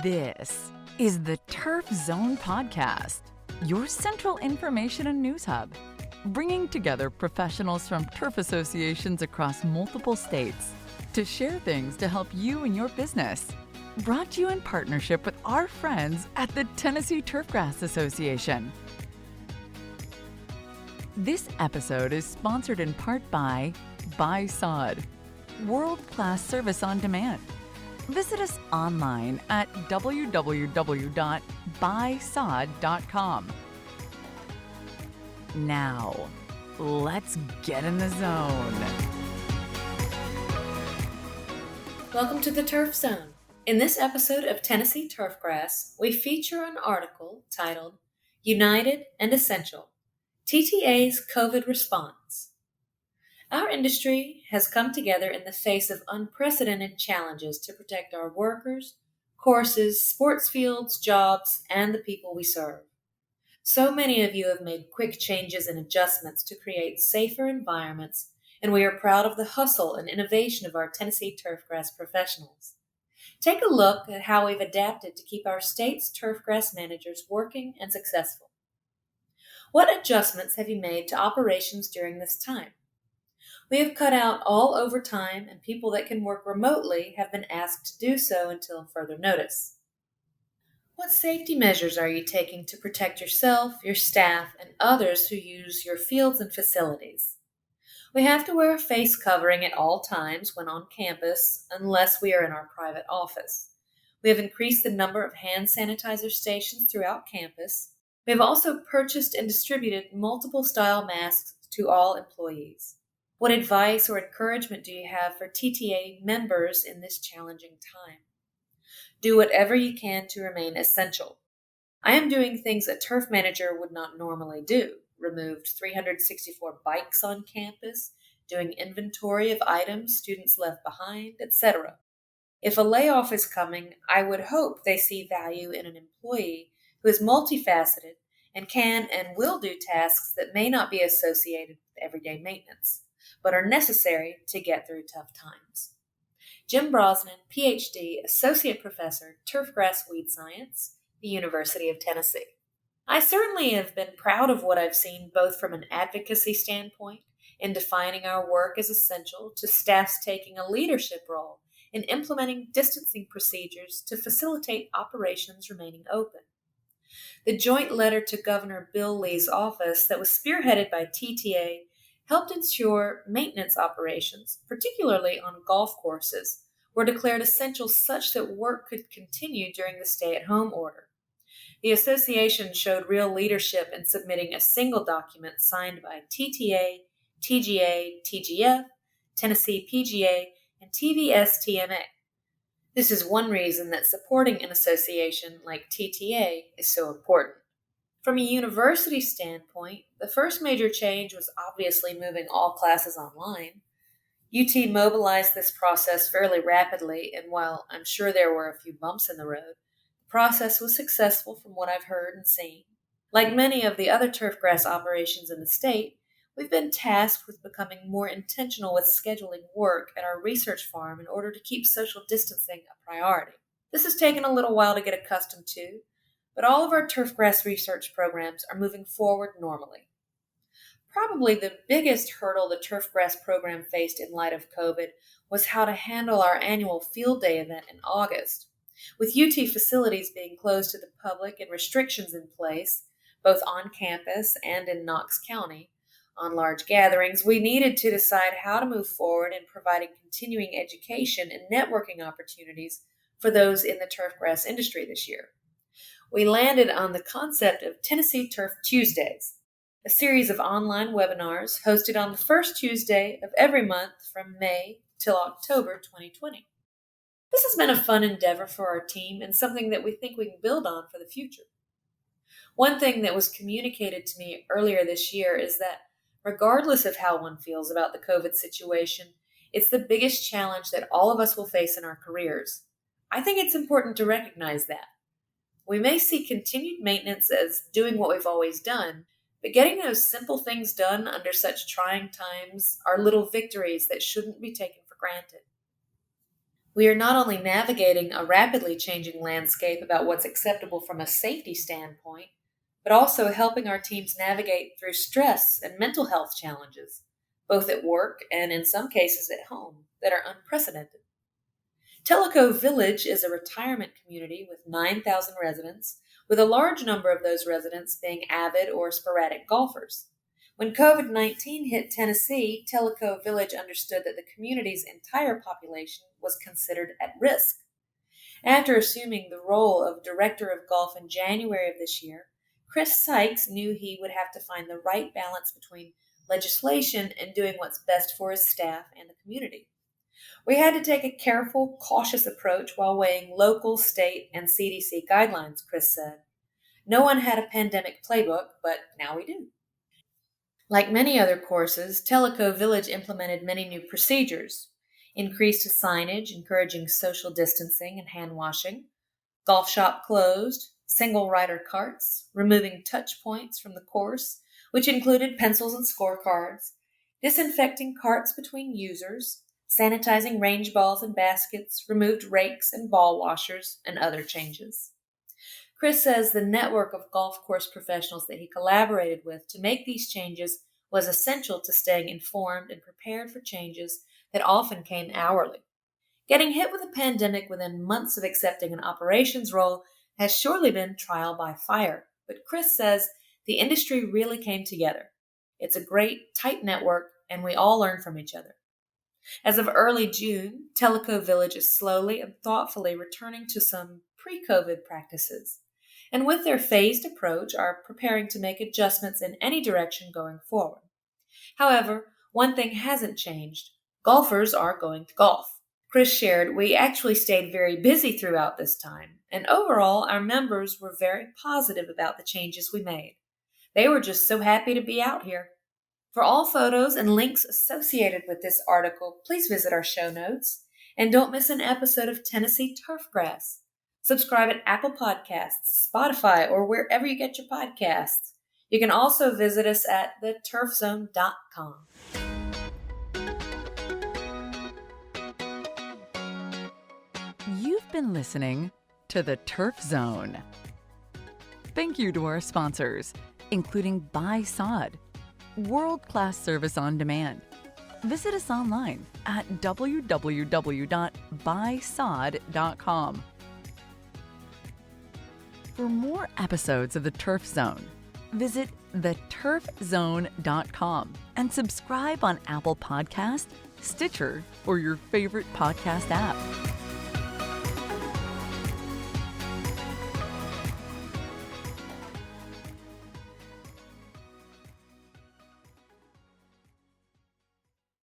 This is the Turf Zone Podcast, your central information and news hub, bringing together professionals from turf associations across multiple states to share things to help you and your business. Brought to you in partnership with our friends at the Tennessee Turfgrass Association. This episode is sponsored in part by Sod, world-class service on demand. Visit us online at www.buysod.com. Now, let's get in the zone. Welcome to the Turf Zone. In this episode of Tennessee Turfgrass, we feature an article titled United and Essential, TTA's COVID Response. Our industry has come together in the face of unprecedented challenges to protect our workers, courses, sports fields, jobs, and the people we serve. So many of you have made quick changes and adjustments to create safer environments, and we are proud of the hustle and innovation of our Tennessee Turfgrass professionals. Take a look at how we've adapted to keep our state's turfgrass managers working and successful. What adjustments have you made to operations during this time? We have cut out all overtime, and people that can work remotely have been asked to do so until further notice. What safety measures are you taking to protect yourself, your staff, and others who use your fields and facilities? We have to wear a face covering at all times when on campus, unless we are in our private office. We have increased the number of hand sanitizer stations throughout campus. We have also purchased and distributed multiple style masks to all employees. What advice or encouragement do you have for TTA members in this challenging time? Do whatever you can to remain essential. I am doing things a turf manager would not normally do. Removed 364 bikes on campus, doing inventory of items students left behind, etc. If a layoff is coming, I would hope they see value in an employee who is multifaceted and can and will do tasks that may not be associated with everyday maintenance, but are necessary to get through tough times. Jim Brosnan, Ph.D., Associate Professor, Turfgrass Weed Science, the University of Tennessee. I certainly have been proud of what I've seen both from an advocacy standpoint in defining our work as essential to staffs taking a leadership role in implementing distancing procedures to facilitate operations remaining open. The joint letter to Governor Bill Lee's office that was spearheaded by TTA helped ensure maintenance operations, particularly on golf courses, were declared essential such that work could continue during the stay-at-home order. The association showed real leadership in submitting a single document signed by TTA, TGA, TGF, Tennessee PGA, and TVS-TMA. This is one reason that supporting an association like TTA is so important. From a university standpoint, the first major change was obviously moving all classes online. UT mobilized this process fairly rapidly, and while I'm sure there were a few bumps in the road, the process was successful from what I've heard and seen. Like many of the other turfgrass operations in the state, we've been tasked with becoming more intentional with scheduling work at our research farm in order to keep social distancing a priority. This has taken a little while to get accustomed to, but all of our turfgrass research programs are moving forward normally. Probably the biggest hurdle the turfgrass program faced in light of COVID was how to handle our annual field day event in August. With UT facilities being closed to the public and restrictions in place, both on campus and in Knox County, on large gatherings, we needed to decide how to move forward in providing continuing education and networking opportunities for those in the turfgrass industry this year. We landed on the concept of Tennessee Turf Tuesdays, a series of online webinars hosted on the first Tuesday of every month from May till October 2020. This has been a fun endeavor for our team and something that we think we can build on for the future. One thing that was communicated to me earlier this year is that regardless of how one feels about the COVID situation, it's the biggest challenge that all of us will face in our careers. I think it's important to recognize that. We may see continued maintenance as doing what we've always done, but getting those simple things done under such trying times are little victories that shouldn't be taken for granted. We are not only navigating a rapidly changing landscape about what's acceptable from a safety standpoint, but also helping our teams navigate through stress and mental health challenges, both at work and in some cases at home, that are unprecedented. Tellico Village is a retirement community with 9,000 residents, with a large number of those residents being avid or sporadic golfers. When COVID-19 hit Tennessee, Tellico Village understood that the community's entire population was considered at risk. After assuming the role of Director of Golf in January of this year, Chris Sykes knew he would have to find the right balance between legislation and doing what's best for his staff and the community. We had to take a careful, cautious approach while weighing local, state, and CDC guidelines, Chris said. No one had a pandemic playbook, but now we do. Like many other courses, Tellico Village implemented many new procedures, increased signage encouraging social distancing and hand washing, golf shop closed, single rider carts, removing touch points from the course, which included pencils and scorecards, disinfecting carts between users, sanitizing range balls and baskets, removed rakes and ball washers, and other changes. Chris says the network of golf course professionals that he collaborated with to make these changes was essential to staying informed and prepared for changes that often came hourly. Getting hit with a pandemic within months of accepting an operations role has surely been trial by fire, but Chris says the industry really came together. It's a great, tight network, and we all learn from each other. As of early June, Tellico Village is slowly and thoughtfully returning to some pre-COVID practices, and with their phased approach are preparing to make adjustments in any direction going forward. However, one thing hasn't changed. Golfers are going to golf. Chris shared, "We actually stayed very busy throughout this time, and overall our members were very positive about the changes we made. They were just so happy to be out here." For all photos and links associated with this article, please visit our show notes. And don't miss an episode of Tennessee Turfgrass. Subscribe at Apple Podcasts, Spotify, or wherever you get your podcasts. You can also visit us at theturfzone.com. You've been listening to The Turf Zone. Thank you to our sponsors, including Buy Sod, world-class service on demand. Visit us online at www.buysod.com. For more episodes of The Turf Zone, visit theturfzone.com and subscribe on Apple Podcasts, Stitcher, or your favorite podcast app.